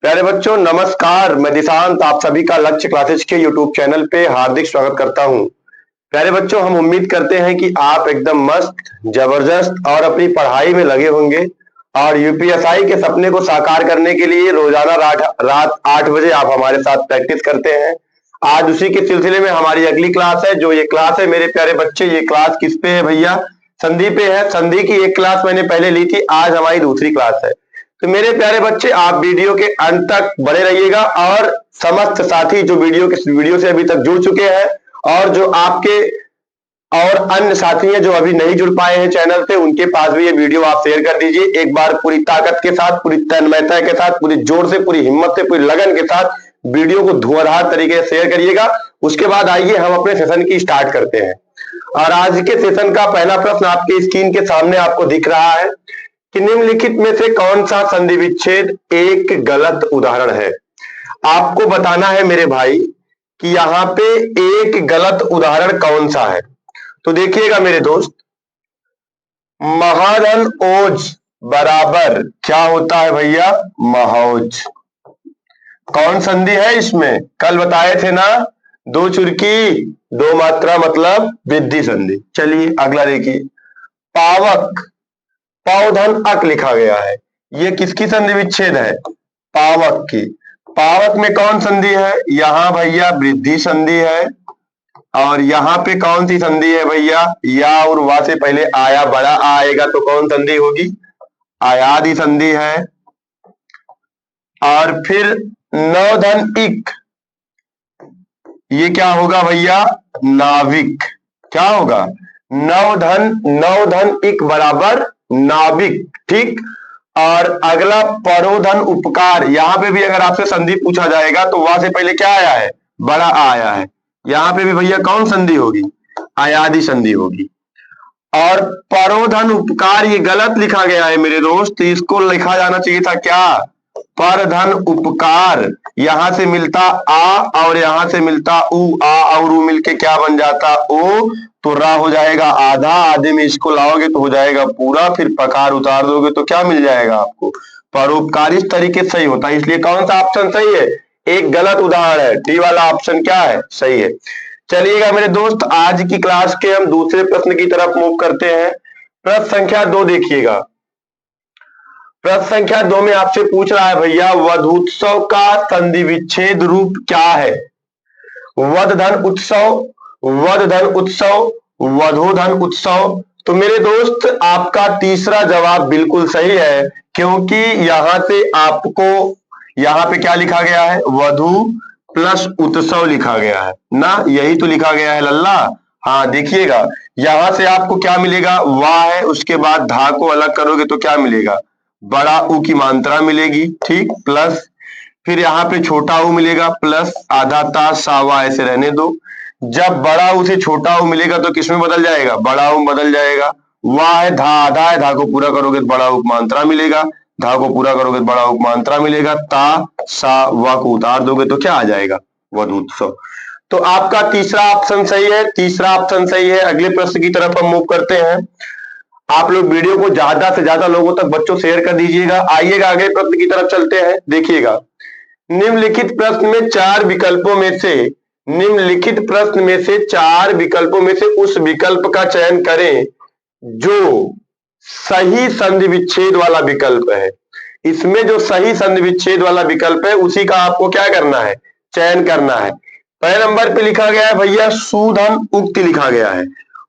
प्यारे बच्चों नमस्कार। मैं दिशांत आप सभी का लक्ष्य क्लासेस के यूट्यूब चैनल पे हार्दिक स्वागत करता हूं। प्यारे बच्चों हम उम्मीद करते हैं कि आप एकदम मस्त जबरदस्त और अपनी पढ़ाई में लगे होंगे और यूपीएसआई के सपने को साकार करने के लिए रोजाना रात 8 बजे आप हमारे साथ प्रैक्टिस करते हैं। आज उसी के सिलसिले में हमारी अगली क्लास है। जो ये क्लास है मेरे प्यारे बच्चे, ये क्लास किस पे है भैया? संधि पे है। संधि की एक क्लास मैंने पहले ली थी, आज हमारी दूसरी क्लास है। तो मेरे प्यारे बच्चे आप वीडियो के अंत तक बने रहिएगा और समस्त साथी जो वीडियो से अभी तक जुड़ चुके हैं और जो आपके और अन्य साथी हैं जो अभी नहीं जुड़ पाए हैं चैनल से, उनके पास भी ये वीडियो आप शेयर कर दीजिए। एक बार पूरी ताकत के साथ, पूरी तन्मयता के साथ, पूरी जोर से, पूरी हिम्मत से, पूरी लगन के साथ वीडियो को धुआंधार तरीके से शेयर करिएगा। उसके बाद आइए हम अपने सेशन की स्टार्ट करते हैं। और आज के सेशन का पहला प्रश्न आपके स्क्रीन के सामने आपको दिख रहा है कि निम्नलिखित में से कौन सा संधि विच्छेद एक गलत उदाहरण है। आपको बताना है मेरे भाई कि यहाँ पे एक गलत उदाहरण कौन सा है। तो देखिएगा मेरे दोस्त, महाधन ओज बराबर क्या होता है भैया? महौज। कौन संधि है इसमें? कल बताए थे ना, दो चुरकी दो मात्रा मतलब वृद्धि संधि। चलिए अगला देखिए, पावक पौधन अक लिखा गया है। ये किसकी संधि विच्छेद है? पावक की। पावक में कौन संधि है? यहाँ भैया वृद्धि संधि है। और यहाँ पे कौन सी संधि है भैया? या और वा से पहले आया बड़ा आ आएगा तो कौन संधि होगी? आयादी संधि है। और फिर नवधन इक, ये क्या होगा भैया? नाविक। क्या होगा? नवधन इक बराबर नाविक। ठीक। और अगला परोधन उपकार, यहां पे भी अगर आपसे संधि पूछा जाएगा तो वहां से पहले क्या आया है? बड़ा आया है। यहां पे भी भैया कौन संधि होगी? आयादी संधि होगी। और परोधन उपकार ये गलत लिखा गया है मेरे दोस्त, इसको लिखा जाना चाहिए था क्या? पर धन उपकार। यहां से मिलता आ और यहां से मिलता उ, आ और उ मिलके क्या बन जाता? ओ। तो रा हो जाएगा आधा, आधे में इसको लाओगे तो हो जाएगा पूरा, फिर पकार उतार दोगे तो क्या मिल जाएगा आपको? परोपकार। इस तरीके से सही होता है, इसलिए कौन सा ऑप्शन सही है? एक गलत उदाहरण है। डी वाला ऑप्शन क्या है? सही है। चलिएगा मेरे दोस्त, आज की क्लास के हम दूसरे प्रश्न की तरफ मूव करते हैं। प्रश्न संख्या 2 देखिएगा। प्रश्न संख्या 2 में आपसे पूछ रहा है भैया, वधूत्सव का संधि विच्छेद रूप क्या है? वधधन उत्सव, वधधन उत्सव, वधोधन उत्सव। तो मेरे दोस्त आपका तीसरा जवाब बिल्कुल सही है, क्योंकि यहां से आपको यहां पे क्या लिखा गया है? वधु प्लस उत्सव लिखा गया है ना, यही तो लिखा गया है लल्ला। हाँ देखिएगा, यहां से आपको क्या मिलेगा? वाह है, उसके बाद धा को अलग करोगे तो क्या मिलेगा? बड़ा उ की मात्रा मिलेगी। ठीक। प्लस फिर यहाँ पे छोटा ऊ मिलेगा, प्लस आधा ता सावा, ऐसे रहने दो। जब बड़ा ऊ से छोटा ऊ मिलेगा तो किसमें बदल जाएगा? बड़ा ऊ बदल जाएगा। वाह है, धा आधा है, धा को पूरा करोगे तो बड़ा ऊ मात्रा मिलेगा, धा को पूरा करोगे तो बड़ा ऊ मात्रा मिलेगा, ता सा वा को उतार दोगे तो क्या आ जाएगा? वधूत्सव। तो आपका तीसरा ऑप्शन सही है, तीसरा ऑप्शन सही है। अगले प्रश्न की तरफ हम मूव करते हैं। आप लोग वीडियो को ज्यादा से ज्यादा लोगों तक बच्चों शेयर कर दीजिएगा। आइएगा अगले प्रश्न की तरफ चलते हैं। देखिएगा, निम्नलिखित प्रश्न में चार विकल्पों में से निम्नलिखित प्रश्न में से चार विकल्पों में से उस विकल्प का चयन करें जो सही संधि विच्छेद वाला विकल्प है। इसमें जो सही संधि विच्छेद वाला विकल्प है उसी का आपको क्या करना है? चयन करना है। पहले नंबर पे लिखा गया है भैया सुधन उक्ति लिखा गया है।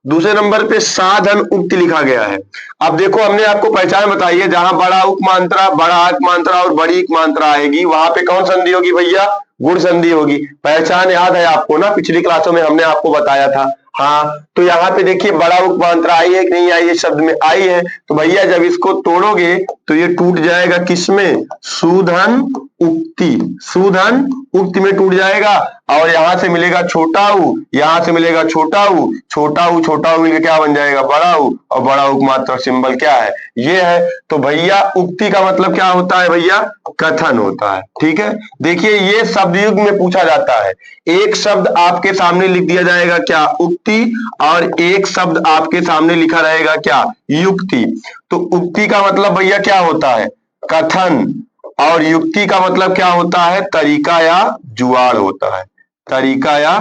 दूसरे नंबर पे साधन उक्ति लिखा गया है। अब देखो, हमने आपको पहचान बताई है, जहां बड़ा उक मात्रा, बड़ा आक मात्रा और बड़ी इक मात्रा आएगी वहां पे कौन संधि होगी भैया? गुण संधि होगी। पहचान याद है आपको ना, पिछली क्लासों में हमने आपको बताया था। हाँ, तो यहाँ पे देखिए बड़ा उक मात्रा आई है कि नहीं आई है? शब्द में आई है। तो भैया जब इसको तोड़ोगे तो ये टूट जाएगा किसमें? सुधन उक्ति। सुधन उक्ति में टूट जाएगा। और यहां से मिलेगा छोटा ऊ, यहां से मिलेगा छोटा ऊ, छोटा ऊ मिलकर क्या बन जाएगा? बड़ा ऊ। और बड़ा ऊ मात्रा सिंबल क्या है? ये है। तो भैया उक्ति का मतलब क्या होता है भैया? कथन होता है। ठीक है। देखिए, ये शब्द युग में पूछा जाता है। एक शब्द आपके सामने लिख दिया जाएगा क्या? उक्ति। और एक शब्द आपके सामने लिखा रहेगा क्या? युक्ति। तो उक्ति का मतलब भैया क्या होता है? कथन। और युक्ति का मतलब क्या होता है? तरीका या जुगाड़ होता है, तरीका या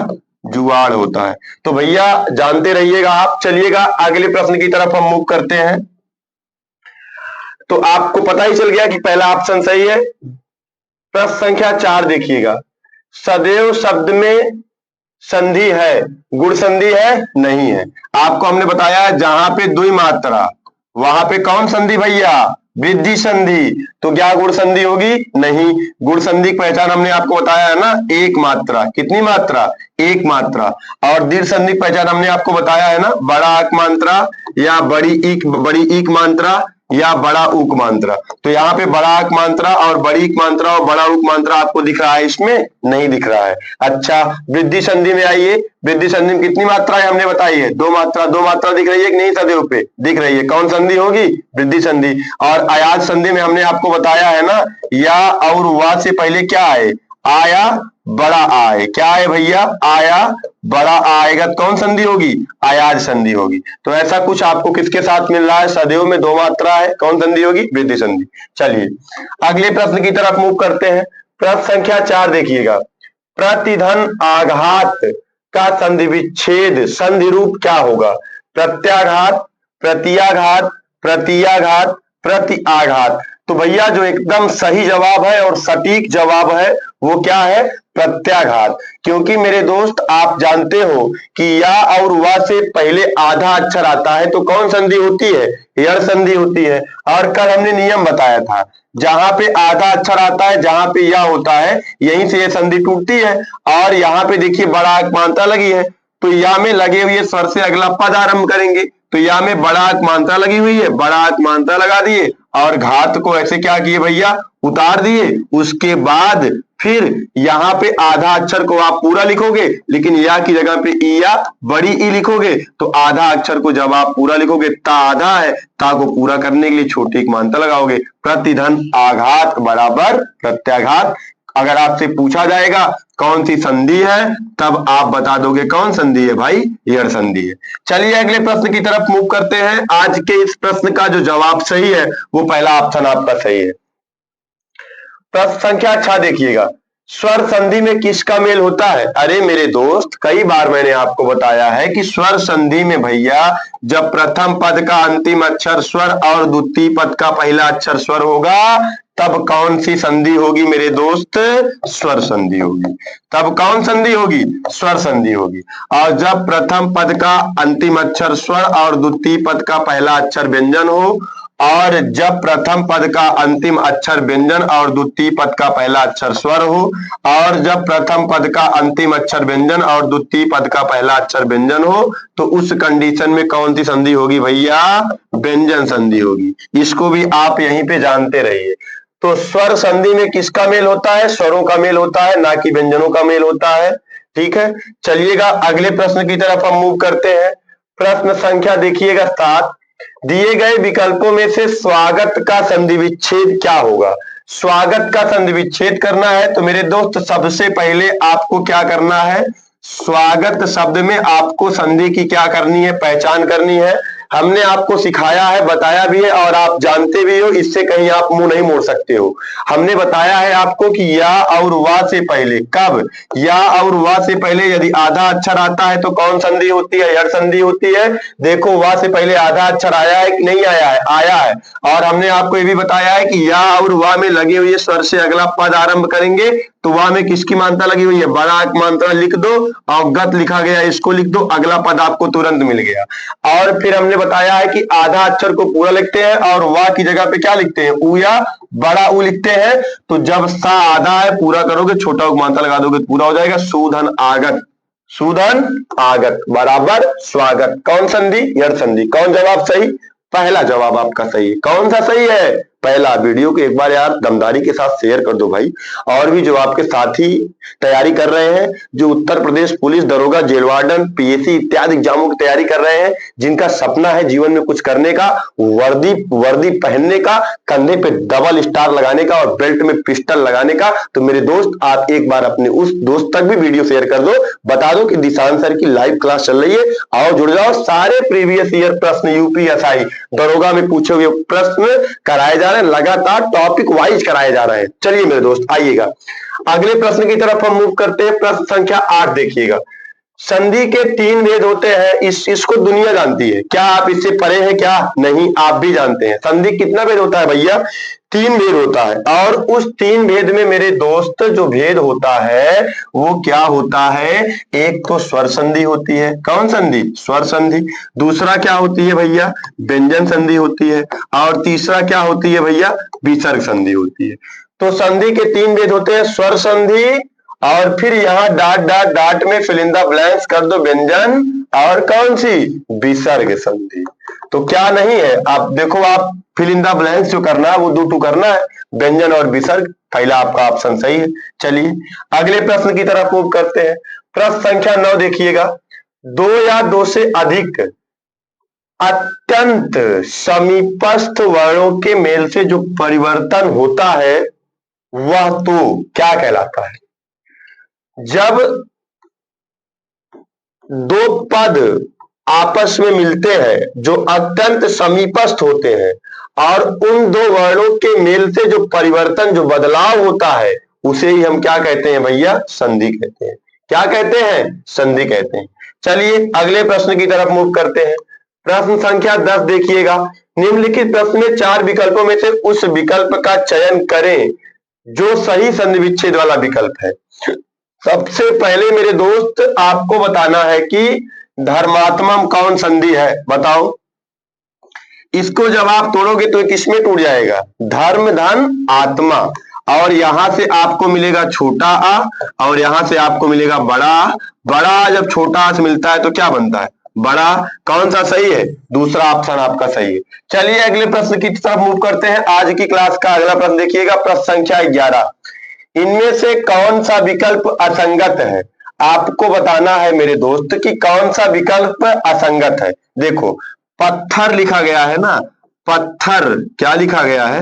जुगाड़ होता है। तो भैया जानते रहिएगा आप। चलिएगा अगले प्रश्न की तरफ हम मूव करते हैं। तो आपको पता ही चल गया कि पहला ऑप्शन सही है। प्रश्न संख्या 4 देखिएगा। सदैव शब्द में संधि है, गुण संधि है? नहीं है। आपको हमने बताया जहां पे द्वि मात्रा, वहां पे कौन संधि भैया? वृद्धि संधि। तो क्या गुण संधि होगी? नहीं। गुण संधि की पहचान हमने आपको बताया है ना, एक मात्रा। कितनी मात्रा? एक मात्रा। और दीर्घ संधि की पहचान हमने आपको बताया है ना, बड़ा अक मात्रा या बड़ी ईक मात्रा या बड़ा उक मात्रा। तो यहाँ पे बड़ा अक मात्रा और बड़ी इक मात्रा और बड़ा उक मात्रा आपको दिख रहा है? इसमें नहीं दिख रहा है। अच्छा, वृद्धि संधि में आइए। वृद्धि संधि में कितनी मात्राएं हमने बताई है? दो मात्रा। दो मात्रा दिख रही है कि नहीं? सदैव पे दिख रही है। कौन संधि होगी? वृद्धि संधि। और अयाज संधि में हमने आपको बताया है ना, या और वा से पहले क्या आए? आया बड़ा आए। क्या है भैया? आया बड़ा आएगा। कौन संधि होगी? अयाज संधि होगी। तो ऐसा कुछ आपको किसके साथ मिल रहा है? सदैव में दो मात्रा है। कौन संधि होगी? वृद्धि संधि। चलिए अगले प्रश्न की तरफ मूव करते हैं। प्रश्न संख्या 4 देखिएगा। प्रतिधन आघात का संधि विच्छेद संधि रूप क्या होगा? प्रत्याघात, प्रत्याघात, प्रत्याघात, प्रति आघात। तो भैया जो एकदम सही जवाब है और सटीक जवाब है वो क्या है? प्रत्याघात। क्योंकि मेरे दोस्त आप जानते हो कि या और वा से पहले आधा अक्षर आता है तो कौन संधि होती है? यण संधि होती है। और कल हमने नियम बताया था, जहां पे आधा अक्षर आता है, जहां पे या होता है, यहीं से ये संधि टूटती है। और यहाँ पे देखिए बड़ा अक मात्रा लगी है, तो या में लगे हुए स्वर से अगला पद आरंभ करेंगे। तो या में बड़ा अक मात्रा लगी हुई है, बड़ा अक मात्रा लगा दिए और घात को ऐसे क्या किए भैया? उतार दिए। उसके बाद फिर यहाँ पे आधा अक्षर को आप पूरा लिखोगे, लेकिन या की जगह पे ई या बड़ी ई लिखोगे। तो आधा अक्षर को जब आप पूरा लिखोगे, ता आधा है, ता को पूरा करने के लिए छोटी एक मात्रा लगाओगे। प्रतिधन आघात बराबर प्रत्याघात। अगर आपसे पूछा जाएगा कौन सी संधि है, तब आप बता दोगे कौन संधि है भाई? यण संधि है। चलिए अगले प्रश्न की तरफ मूव करते हैं। आज के इस प्रश्न का जो जवाब सही है वो पहला ऑप्शन आपका सही है। प्रश्न संख्या 6 देखिएगा। स्वर संधि में किसका मेल होता है? अरे मेरे दोस्त, कई बार मैंने आपको बताया है कि स्वर संधि में भैया जब प्रथम पद का अंतिम अक्षर स्वर और द्वितीय पद का पहला अक्षर स्वर होगा, तब कौन सी संधि होगी मेरे दोस्त? स्वर संधि होगी। तब कौन संधि होगी? स्वर संधि होगी। और जब प्रथम पद का अंतिम अक्षर स्वर और द्वितीय पद का पहला अक्षर व्यंजन हो, और जब प्रथम पद का अंतिम अक्षर व्यंजन और द्वितीय पद का पहला अक्षर स्वर हो, और जब प्रथम पद का अंतिम अक्षर व्यंजन और द्वितीय पद का पहला अक्षर व्यंजन हो, तो उस कंडीशन में कौन सी संधि होगी भैया? व्यंजन संधि होगी। इसको भी आप यहीं पे जानते रहिए। तो स्वर संधि में किसका मेल होता है? स्वरों का मेल होता है, ना कि व्यंजनों का मेल होता है। ठीक है, चलिएगा अगले प्रश्न की तरफ हम मूव करते हैं। प्रश्न संख्या देखिएगा 7। दिए गए विकल्पों में से स्वागत का संधि विच्छेद क्या होगा? स्वागत का संधि विच्छेद करना है तो मेरे दोस्त सबसे पहले आपको क्या करना है? स्वागत शब्द में आपको संधि की क्या करनी है? पहचान करनी है। हमने आपको सिखाया है, बताया भी है और आप जानते भी हो, इससे कहीं आप मुंह नहीं मोड़ सकते हो। हमने बताया है आपको कि या और वा से पहले, कब? या और वा से पहले यदि आधा अक्षर आता है तो कौन संधि होती है? यण संधि होती है। देखो वा से पहले आधा अक्षर आया है कि नहीं आया है? आया है। और हमने आपको ये भी बताया है कि या और वा में लगे हुए स्वर से अगला पद आरंभ करेंगे, तो वा में किसकी मात्रा लगी हुई है? बड़ा अक मात्रा लिख दो और गत लिखा गया इसको लिख दो, अगला पद आपको तुरंत मिल गया। और फिर हमने बताया है कि आधा अक्षर को पूरा लिखते हैं और वा की जगह पे क्या लिखते हैं? ऊ या बड़ा ऊ लिखते हैं। तो जब सा आधा है पूरा करोगे, छोटा उक मात्रा लगा दोगे, पूरा हो जाएगा। सूधन आगत, सूधन आगत बराबर स्वागत। कौन संधि? यण संधि। कौन जवाब सही? पहला जवाब आपका सही है। कौन सा सही है? पहला। वीडियो को एक बार यार दमदारी के साथ शेयर कर दो भाई। और भी जो आपके साथी तैयारी कर रहे हैं, जो उत्तर प्रदेश पुलिस दरोगा, जेल वार्डन, पीएससी इत्यादि एग्जामों की तैयारी कर रहे हैं, जिनका सपना है जीवन में कुछ करने का, वर्दी पहनने का, कंधे पे डबल स्टार लगाने का और बेल्ट में पिस्टल लगाने का, तो मेरे दोस्त आप एक बार अपने उस दोस्त तक भी वीडियो शेयर कर दो। बता दो कि दिशांत सर की लाइव क्लास चल रही है, आओ जुड़ जाओ। सारे प्रीवियस ईयर प्रश्न यूपीएसआई दरोगा में पूछे हुए प्रश्न कराए जा जा रहे हैं, लगातार टॉपिक वाइज कराए जा रहे हैं। चलिए मेरे दोस्त आइएगा अगले प्रश्न की तरफ हम मूव करते हैं। प्रश्न संख्या 8 देखिएगा। संधि के 3 भेद होते हैं, इसको दुनिया जानती है। क्या आप इससे परे हैं? क्या नहीं, आप भी जानते हैं। संधि कितना भेद होता है भैया? 3 भेद होता है। और उस 3 भेद में मेरे दोस्त जो भेद होता है वो क्या होता है? एक तो स्वर संधि होती है। कौन संधि? स्वर संधि। दूसरा क्या होती है भैया? व्यंजन संधि होती है। और तीसरा क्या होती है भैया? विसर्ग संधि होती है। तो संधि के 3 भेद होते हैं, स्वर संधि, और फिर यहाँ डाट डाट डाट में फिल इन द ब्लैंक्स कर दो, व्यंजन, और कौन सी? विसर्ग संधि। तो क्या नहीं है? आप देखो, आप फिल इन द ब्लैंक्स जो करना है वो 2 करना है, व्यंजन और विसर्ग। पहला आपका ऑप्शन सही है। चलिए अगले प्रश्न की तरफ मूव करते हैं। प्रश्न संख्या 9 देखिएगा। 2 या 2 से अधिक अत्यंत समीपस्थ वर्णों के मेल से जो परिवर्तन होता है वह तो क्या कहलाता है? जब 2 पद आपस में मिलते हैं जो अत्यंत समीपस्थ होते हैं और उन 2 वर्णों के मेल से जो परिवर्तन, जो बदलाव होता है, उसे ही हम क्या कहते हैं भैया? संधि कहते हैं। क्या कहते हैं? संधि कहते हैं। चलिए अगले प्रश्न की तरफ मूव करते हैं। प्रश्न संख्या 10 देखिएगा। निम्नलिखित प्रश्न में 4 विकल्पों में से उस विकल्प का चयन करें जो सही संधि विच्छेद वाला विकल्प है। सबसे पहले मेरे दोस्त आपको बताना है कि धर्मात्मम कौन संधि है? बताओ। इसको जब आप तोड़ोगे तो किसमें टूट जाएगा? धर्म धन आत्मा। और यहां से आपको मिलेगा छोटा आ, और यहां से आपको मिलेगा बड़ा आ। बड़ा जब छोटा आ से मिलता है तो क्या बनता है? बड़ा। कौन सा सही है? दूसरा ऑप्शन आपका सही है। चलिए अगले प्रश्न की तरफ मूव करते हैं। आज की क्लास का अगला प्रश्न देखिएगा। प्रश्न संख्या 11। इनमें से कौन सा विकल्प असंगत है? आपको बताना है मेरे दोस्त कि कौन सा विकल्प असंगत है। देखो, पत्थर लिखा गया है ना, पत्थर। क्या लिखा गया है?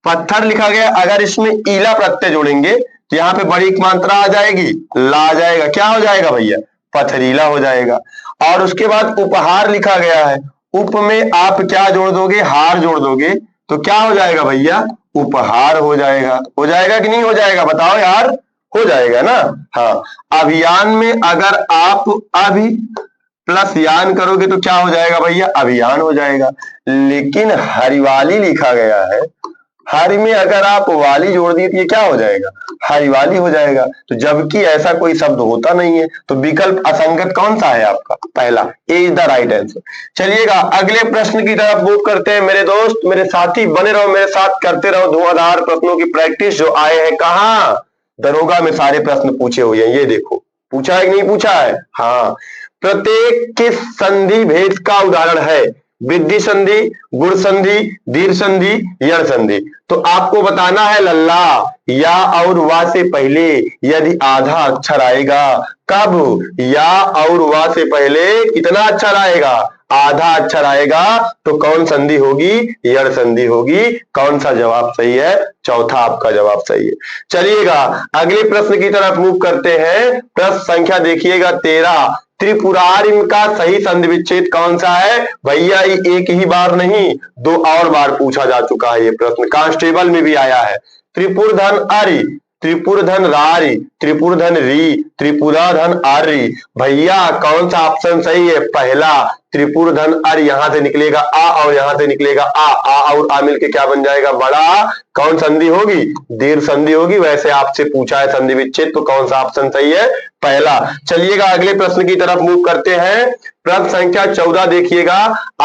पत्थर लिखा गया। अगर इसमें ईला प्रत्यय जोड़ेंगे तो यहाँ पे बड़ी मात्रा आ जाएगी, ला आ जाएगा। क्या हो जाएगा भैया? पथरीला हो जाएगा। और उसके बाद उपहार लिखा गया है। उप में आप क्या जोड़ दोगे? हार जोड़ दोगे, तो क्या हो जाएगा भैया? उपहार हो जाएगा। हो जाएगा कि नहीं हो जाएगा? बताओ यार। हो जाएगा ना? हाँ। अभियान में अगर आप अभी प्लस यान करोगे तो क्या हो जाएगा भैया? अभियान हो जाएगा। लेकिन हरिवाली लिखा गया है, हरि में अगर आप वाली जोड़ दिए तो ये क्या हो जाएगा? हरिवाली हो जाएगा। तो जबकि ऐसा कोई शब्द होता नहीं है, तो विकल्प असंगत कौन सा है आपका? पहला। ए इज द राइट आंसर। चलिएगा अगले प्रश्न की तरफ मूव करते हैं। मेरे दोस्त, मेरे साथी बने रहो, मेरे साथ करते रहो धुआंधार प्रश्नों की प्रैक्टिस। जो आए हैं कहाँ? दरोगा में सारे प्रश्न पूछे हुए हैं। ये देखो, पूछा है कि नहीं पूछा है? हाँ। प्रत्येक किस संधि भेद का उदाहरण है? वृद्धि संधि, गुण संधि, दीर्घ संधि, यण संधि। तो आपको बताना है लल्ला या और वा से पहले यदि आधा अक्षर आएगा। कब? या और वा से पहले कितना अक्षर आएगा? आधा अक्षर आएगा तो कौन संधि होगी? यण संधि होगी। कौन सा जवाब सही है? चौथा आपका जवाब सही है। चलिएगा अगले प्रश्न की तरफ मूव करते हैं। प्रश्न संख्या देखिएगा 13। त्रिपुरारिम का सही संधि विच्छेद कौन सा है? भैया एक ही बार नहीं, 2 और बार पूछा जा चुका है ये प्रश्न, कांस्टेबल में भी आया है। त्रिपुर धन अरि, त्रिपुर धन रारी, त्रिपुर धन री, त्रिपुरा धन आरी। भैया कौन सा ऑप्शन सही है? पहला। त्रिपुर धन अर, यहां से निकलेगा आ और यहां से निकलेगा आ और आ मिलके क्या बन जाएगा? बड़ा। कौन संधि होगी? दीर्घ संधि होगी। वैसे आपसे पूछा है संधि विच्छेद, तो कौन सा ऑप्शन सही है? पहला। चलिएगा अगले प्रश्न की तरफ मूव करते हैं। प्रश्न संख्या 14 देखिएगा।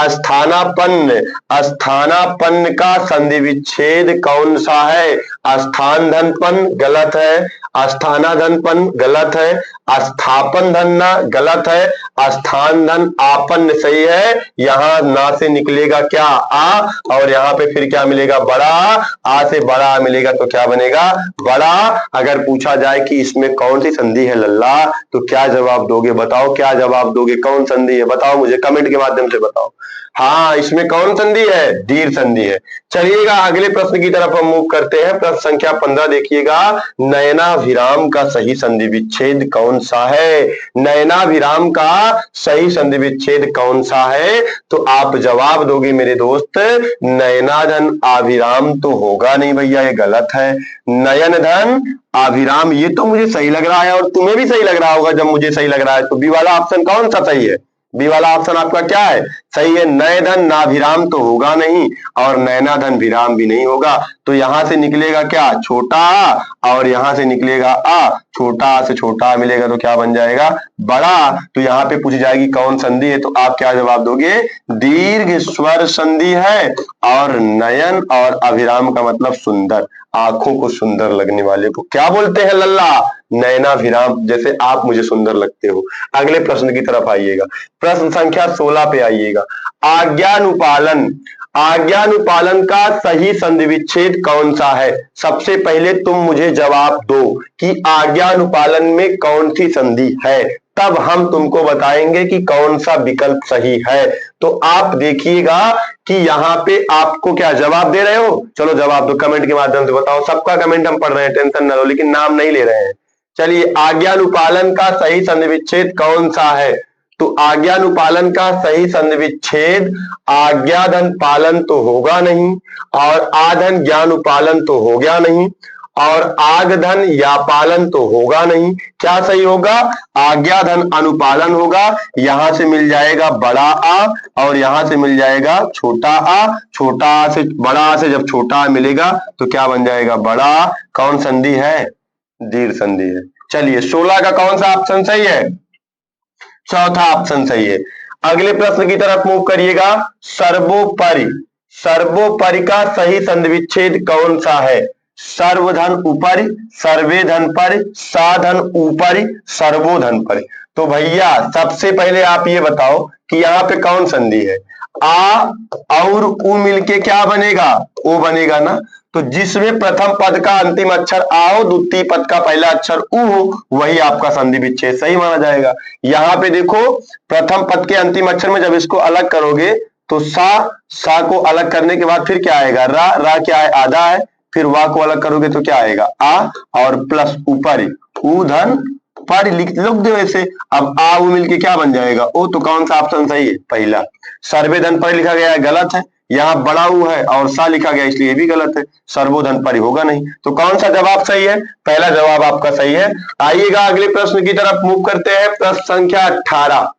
स्थानापन्न, स्थानापन्न का संधि विच्छेद कौन सा है? स्थान धनपन्न गलत है, स्थानाधन पन गलत है, स्थापन धन ना गलत है, स्थान धन आपन सही है। यहां ना से निकलेगा क्या? आ, और यहाँ पे फिर क्या मिलेगा? बड़ा। आ से बड़ा मिलेगा तो क्या बनेगा? बड़ा। अगर पूछा जाए कि इसमें कौन सी संधि है लल्ला, तो क्या जवाब दोगे? बताओ क्या जवाब दोगे? कौन संधि है? बताओ मुझे, कमेंट के माध्यम से बताओ। हाँ, इसमें कौन संधि है? दीर्घ संधि है। चलिएगा अगले प्रश्न की तरफ हम मूव करते हैं। प्रश्न संख्या 15 देखिएगा, नयनाभिराम का सही संधि विच्छेद कौन सा है? नयनाभिराम का सही संधि विच्छेद कौन सा है? तो आप जवाब दोगे मेरे दोस्त, नयना धन अभिराम तो होगा नहीं भैया, ये गलत है। नयन धन अभिराम ये तो मुझे सही लग रहा है और तुम्हें भी सही लग रहा होगा। जब मुझे सही लग रहा है तो बी वाला ऑप्शन कौन सा सही है? बी वाला ऑप्शन आपका क्या है? सही है। नय धन नाभिराम तो होगा नहीं और नैना धन विराम भी नहीं होगा। तो यहां से निकलेगा क्या? छोटा आ, और यहां से निकलेगा आ। छोटा आ से छोटा आ मिलेगा तो क्या बन जाएगा? बड़ा। तो यहाँ पे पूछी जाएगी कौन संधि है, तो आप क्या जवाब दोगे? दीर्घ स्वर संधि है। और नयन और अभिराम का मतलब सुंदर, आंखों को सुंदर लगने वाले को क्या बोलते हैं लल्ला? नयनाभिराम। जैसे आप मुझे सुंदर लगते हो। अगले प्रश्न की तरफ आइएगा। प्रश्न संख्या 16 पे आइएगा। आज्ञानुपालन, आज्ञानुपालन का सही संधि विच्छेद कौन सा है? सबसे पहले तुम मुझे जवाब दो कि आज्ञानुपालन में कौन सी संधि है, तब हम तुमको बताएंगे कि कौन सा विकल्प सही है। तो आप देखिएगा कि यहाँ पे आपको क्या जवाब दे रहे हो? चलो जवाब दो, कमेंट के माध्यम से बताओ। सबका कमेंट हम पढ़ रहे हैं, टेंशन न लो, लेकिन नाम नहीं ले रहे हैं। चलिए, आज्ञानुपालन का सही संधि विच्छेद कौन सा है? तो आज्ञानुपालन का सही संधि विच्छेद आज्ञाधन पालन तो होगा नहीं, और आधन ज्ञानुपालन तो हो गया नहीं, और आगधन या पालन तो होगा नहीं। क्या सही होगा? आज्ञाधन अनुपालन होगा। यहां से मिल जाएगा बड़ा आ और यहां से मिल जाएगा छोटा आ। छोटा आ से बड़ा आ से जब छोटा आ मिलेगा तो क्या बन जाएगा? बड़ा आ। कौन संधि है? दीर्घ संधि है। चलिए, 16 का कौन सा ऑप्शन सही है? चौथा ऑप्शन सही है। अगले प्रश्न की तरफ मूव करिएगा। सर्वोपरि, सर्वोपरि का सही संधि विच्छेद कौन सा है? सर्वधन ऊपरि, सर्वेधन परि, साधन ऊपरि, सर्वोधन परि। तो भैया सबसे पहले आप ये बताओ कि यहाँ पे कौन संधि है? आ और उ मिलके क्या बनेगा? ओ बनेगा ना। तो जिसमें प्रथम पद का अंतिम अक्षर आ हो, द्वितीय पद का पहला अक्षर उ हो, वही आपका संधि विच्छेद सही माना जाएगा। यहाँ पे देखो, प्रथम पद के अंतिम अक्षर में जब इसको अलग करोगे तो सा को अलग करने के बाद फिर क्या आएगा? रा क्या है? आधा है। फिर वा को अलग करोगे तो क्या आएगा? आ और प्लस ऊपर उ धन पर लिख दो ऐसे। अब आ उ मिलके क्या बन जाएगा? ओ। तो कौन सा ऑप्शन सही है? पहला। सर्वेधन पर लिखा गया है, गलत है। यहाँ बड़ा उ है और सा लिखा गया इसलिए भी गलत है। सर्वोधन पर होगा नहीं। तो कौन सा जवाब सही है? पहला जवाब आपका सही है। आइएगा अगले प्रश्न की तरफ मूव करते हैं। प्रश्न संख्या 18,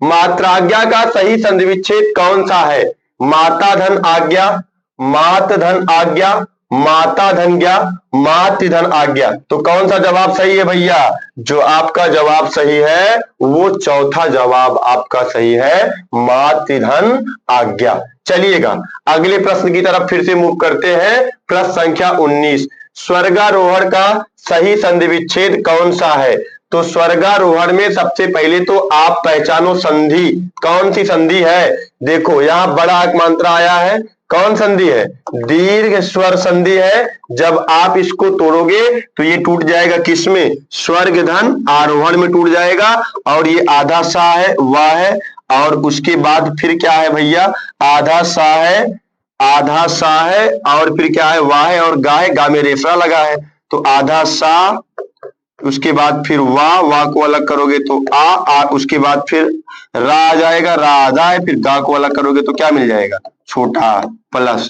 मात्राज्ञा का सही संधि विच्छेद कौन सा है? माता धन आज्ञा, मात धन आज्ञा, माता धन ज्ञा, मातृ धन आज्ञा। तो कौन सा जवाब सही है भैया? जो आपका जवाब सही है वो चौथा जवाब आपका सही है, मातृ धन आज्ञा। चलिएगा अगले प्रश्न की तरफ फिर से मूव करते हैं। प्रश्न संख्या 19, स्वर्गारोहण का सही संधि विच्छेद कौन सा है? तो स्वर्गारोहण में सबसे पहले तो आप पहचानो संधि, कौन सी संधि है? देखो यहाँ बड़ा एक मात्रा आया है, कौन संधि है? दीर्घ स्वर संधि है। जब आप इसको तोड़ोगे तो ये टूट जाएगा किसमें? स्वर्ग धन आरोहण में टूट जाएगा। और ये आधा सा है, वाह है, और उसके बाद फिर क्या है भैया? आधा सा है, आधा सा है, और फिर क्या है? वाह है और गा है, गा में रेफरा लगा है। तो आधा सा, उसके बाद फिर वाह को अलग करोगे तो आ, उसके बाद फिर रा आ जाएगा, रा आधा है, फिर गा को अलग करोगे तो क्या मिल जाएगा? छोटा प्लस।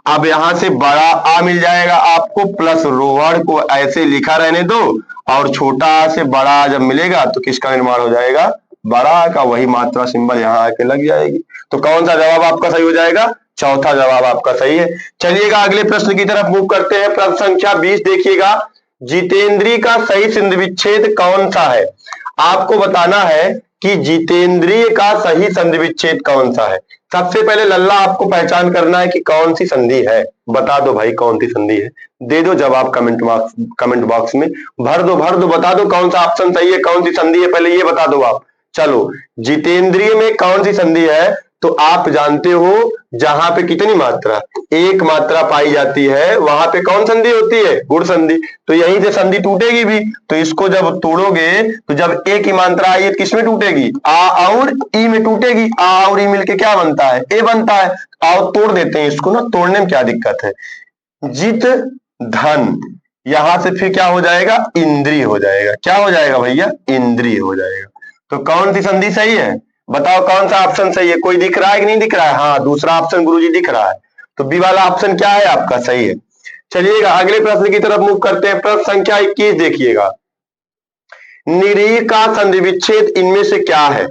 अब यहां से बड़ा आ मिल जाएगा आपको, प्लस रोहड़ को ऐसे लिखा रहने दो, और छोटा आ से बड़ा आ जब मिलेगा तो किसका निर्माण हो जाएगा? बड़ा का। वही मात्रा सिंबल यहाँ आके लग जाएगी। तो कौन सा जवाब आपका सही हो जाएगा? चौथा जवाब आपका सही है। चलिएगा अगले प्रश्न की तरफ मूव करते हैं। प्रश्न संख्या 20 देखिएगा, जितेंद्रीय का सही संधि विच्छेद कौन सा है? आपको बताना है कि जितेंद्रीय का सही संधि विच्छेद कौन सा है। सबसे पहले लल्ला आपको पहचान करना है कि कौन सी संधि है। बता दो भाई कौन सी संधि है, दे दो जवाब कमेंट बॉक्स में, भर दो बता दो कौन सा ऑप्शन सही है, कौन सी संधि है, पहले ये बता दो आप। चलो, जितेंद्रिय में कौन सी संधि है? तो आप जानते हो जहां पे कितनी मात्रा, एक मात्रा पाई जाती है, वहां पे कौन संधि होती है? गुण संधि। तो यहीं से संधि टूटेगी भी। तो इसको जब तोड़ोगे तो जब एक ही मात्रा आई है तो किसमें टूटेगी? आ और ई में टूटेगी। आ और ई मिलके क्या बनता है? ए बनता है। आओ तोड़ देते हैं इसको ना, तोड़ने में क्या दिक्कत है? जित धन, यहां से फिर क्या हो जाएगा? इंद्रिय हो जाएगा। क्या हो जाएगा भैया? इंद्रिय हो जाएगा। तो कौन सी संधि सही है? बताओ कौन सा ऑप्शन सही है? कोई दिख रहा है कि नहीं दिख रहा है? हाँ, दूसरा ऑप्शन गुरुजी दिख रहा है। तो बी वाला ऑप्शन क्या है आपका? सही है। चलिएगा अगले प्रश्न की तरफ मूव करते हैं। प्रश्न संख्या 21 देखिएगा। निरीह का संधि विच्छेद इनमें से क्या है?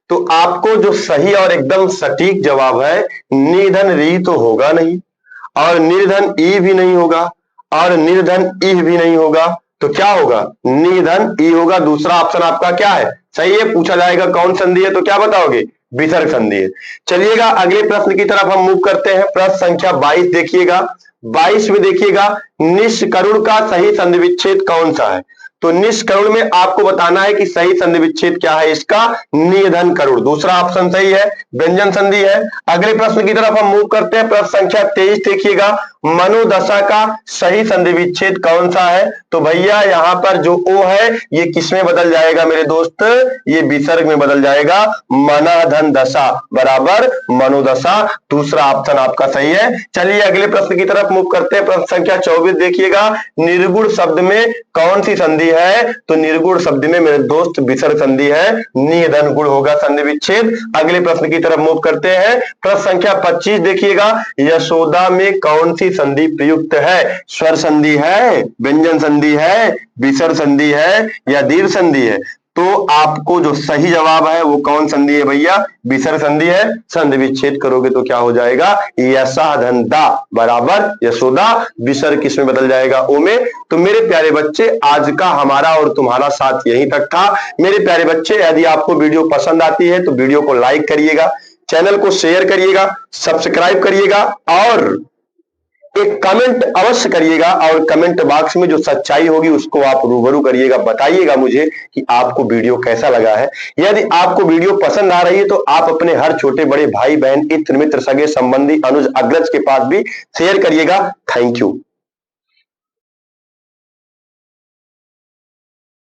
तो आपको जो सही और एकदम सटीक जवाब है, निर्धन री तो होगा नहीं, और निर्धन ई भी नहीं होगा, और निर्धन ई भी नहीं होगा। तो क्या होगा? निर्धन ई होगा। दूसरा ऑप्शन आपका क्या है? सही है। पूछा जाएगा कौन संधि है, तो क्या बताओगे? विसर्ग संधि है। चलिएगा अगले प्रश्न की तरफ हम मूव करते हैं। प्रश्न संख्या 22 देखिएगा। 22 में देखिएगा, निष्करुण का सही संधि विच्छेद कौन सा है? तो निष्करुण में आपको बताना है कि सही संधि विच्छेद क्या है इसका? निर्धन करुण। दूसरा ऑप्शन सही है, व्यंजन संधि है। अगले प्रश्न की तरफ हम मूव करते हैं। प्रश्न संख्या 23 देखिएगा। मनोदशा का सही संधि विच्छेद कौन सा है? तो भैया यहां पर जो ओ है ये किस में बदल जाएगा मेरे दोस्त? ये विसर्ग में बदल जाएगा। मनाधन दशा बराबर मनोदशा। दूसरा ऑप्शन आपका सही है। चलिए अगले प्रश्न की तरफ मूव करते हैं। प्रश्न संख्या 24 देखिएगा। निर्गुण शब्द में कौन सी संधि है? तो निर्गुण शब्द में मेरे दोस्त विसर्ग संधि है। निधन गुण होगा संधि विच्छेद। अगले प्रश्न की तरफ मूव करते हैं। प्रश्न संख्या 25 देखिएगा। यशोदा में कौन सी संधि प्रयुक्त है? स्वर संधि है, व्यंजन संधि है, विसर्ग संधि है, या दीर्घ संधि है? तो आपको जो सही जवाब है वो कौन संधि है भैया? विसर्ग संधि है। संधि विच्छेद करोगे तो क्या हो जाएगा? यशाधनता बराबर यशोदा। विसर्ग किस में बदल जाएगा? ओ में। तो मेरे प्यारे बच्चे, आज का हमारा और तुम्हारा साथ यहीं तक था। मेरे प्यारे बच्चे, यदि आपको वीडियो पसंद आती है तो वीडियो को लाइक करिएगा, चैनल को शेयर करिएगा, सब्सक्राइब करिएगा, और एक कमेंट अवश्य करिएगा। और कमेंट बॉक्स में जो सच्चाई होगी उसको आप रूबरू करिएगा, बताइएगा मुझे कि आपको वीडियो कैसा लगा है। यदि आपको वीडियो पसंद आ रही है तो आप अपने हर छोटे बड़े भाई बहन, इत्र मित्र, सगे संबंधी, अनुज अग्रज के पास भी शेयर करिएगा। Thank you.